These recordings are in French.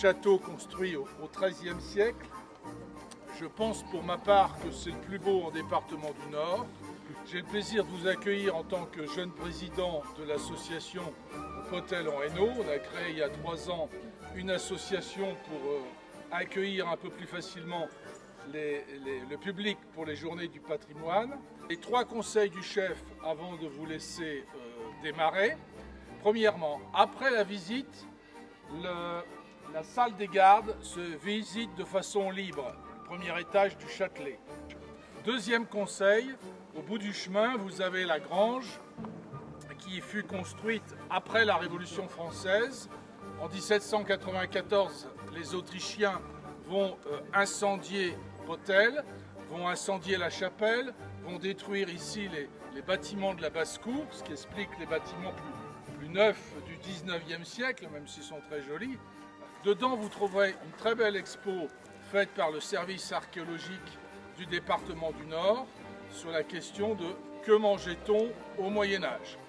château construit au XIIIe siècle. Je pense pour ma part que c'est le plus beau en département du Nord. J'ai le plaisir de vous accueillir en tant que jeune président de l'association Potel en Hainaut. On a créé il y a 3 ans une association pour accueillir un peu plus facilement le public pour les journées du patrimoine. Les 3 conseils du chef avant de vous laisser démarrer. Premièrement, après la visite, la salle des gardes se visite de façon libre, le premier étage du Châtelet. Deuxième conseil, au bout du chemin, vous avez la grange qui fut construite après la Révolution française. En 1794, les Autrichiens vont incendier Potel, vont incendier la chapelle, vont détruire ici les bâtiments de la basse-cour, ce qui explique les bâtiments plus neufs du 19e siècle, même s'ils sont très jolis. Dedans, vous trouverez une très belle expo faite par le service archéologique du département du Nord sur la question de que mangeait-on au Moyen-Âge.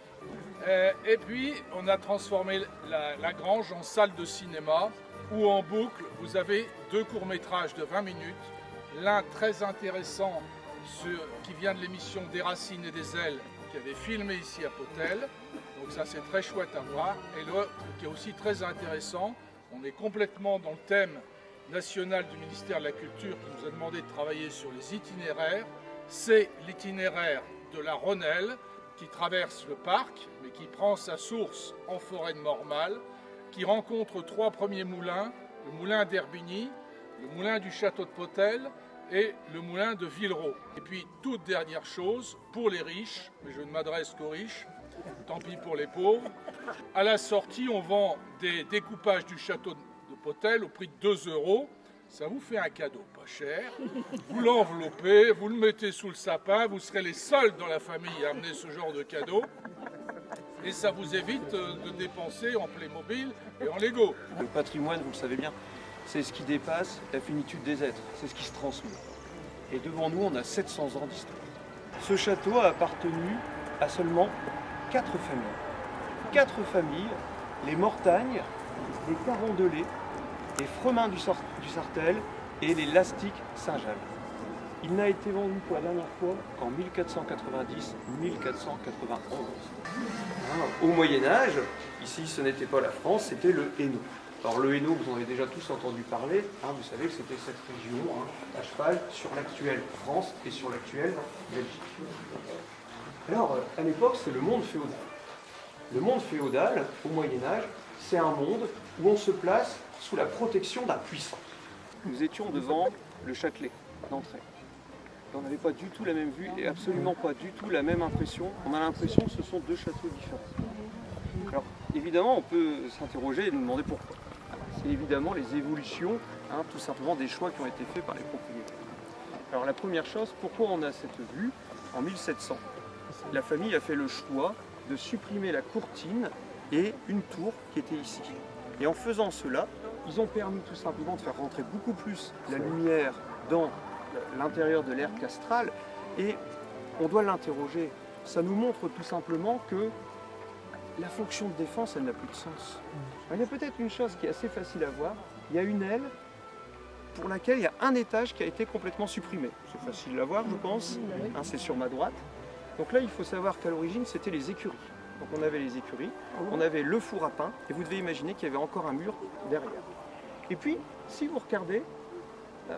Et puis, on a transformé la grange en salle de cinéma où en boucle, vous avez 2 courts-métrages de 20 minutes. L'un très intéressant qui vient de l'émission Des Racines et des Ailes qui avait filmé ici à Potel. Donc ça, c'est très chouette à voir. Et l'autre qui est aussi très intéressant, on est complètement dans le thème national du ministère de la Culture qui nous a demandé de travailler sur les itinéraires. C'est l'itinéraire de la Rhônelle qui traverse le parc, mais qui prend sa source en forêt de Mormal, qui rencontre 3 premiers moulins, le moulin d'Herbigny, le moulin du château de Potel et le moulin de Villeroy. Et puis, toute dernière chose, pour les riches, mais je ne m'adresse qu'aux riches, tant pis pour les pauvres, à la sortie, on vend des découpages du château de Potel au prix de 2 €. Ça vous fait un cadeau pas cher. Vous l'enveloppez, vous le mettez sous le sapin, vous serez les seuls dans la famille à amener ce genre de cadeau. Et ça vous évite de dépenser en Playmobil et en Lego. Le patrimoine, vous le savez bien, c'est ce qui dépasse la finitude des êtres, c'est ce qui se transmet. Et devant nous, on a 700 ans d'histoire. Ce château a appartenu à seulement 4 familles. 4 familles, les Mortagne, les Carondelet, les Fremin du Sartel et les Lastic Saint-Jal. Il n'a été vendu pour la dernière fois qu'en 1490-1491. Au Moyen-Âge, ici ce n'était pas la France, c'était le Hainaut. Alors le Hainaut, vous en avez déjà tous entendu parler, vous savez que c'était cette région à cheval sur l'actuelle France et sur l'actuelle Belgique. Alors à l'époque, c'est le monde féodal. Le monde féodal, au Moyen-Âge, c'est un monde où on se place sous la protection d'un puissant. Nous étions devant le Châtelet d'entrée. On n'avait pas du tout la même vue et absolument pas du tout la même impression. On a l'impression que ce sont 2 châteaux différents. Alors évidemment, on peut s'interroger et nous demander pourquoi. C'est évidemment les évolutions, tout simplement des choix qui ont été faits par les propriétaires. Alors la première chose, pourquoi on a cette vue? En 1700, la famille a fait le choix de supprimer la courtine et une tour qui était ici. Et en faisant cela, ils ont permis tout simplement de faire rentrer beaucoup plus la lumière dans l'intérieur de l'aire castrale. Et on doit l'interroger. Ça nous montre tout simplement que la fonction de défense, elle n'a plus de sens. Il y a peut-être une chose qui est assez facile à voir. Il y a une aile pour laquelle il y a un étage qui a été complètement supprimé. C'est facile à voir, je pense. C'est sur ma droite. Donc là, il faut savoir qu'à l'origine, c'était les écuries. Donc on avait les écuries, on avait le four à pain, et vous devez imaginer qu'il y avait encore un mur derrière. Et puis, si vous regardez,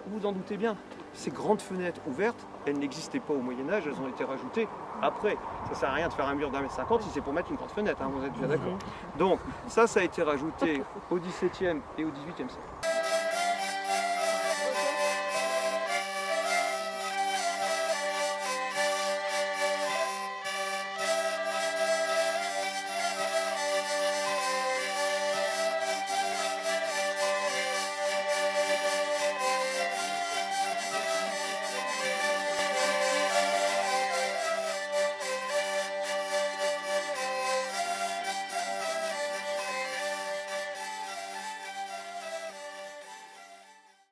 vous en doutez bien, ces grandes fenêtres ouvertes, elles n'existaient pas au Moyen-Âge, elles ont été rajoutées après. Ça ne sert à rien de faire un mur d'1,50 m si c'est pour mettre une grande fenêtre, vous êtes bien d'accord. Donc ça a été rajouté au XVIIe et au XVIIIe siècle.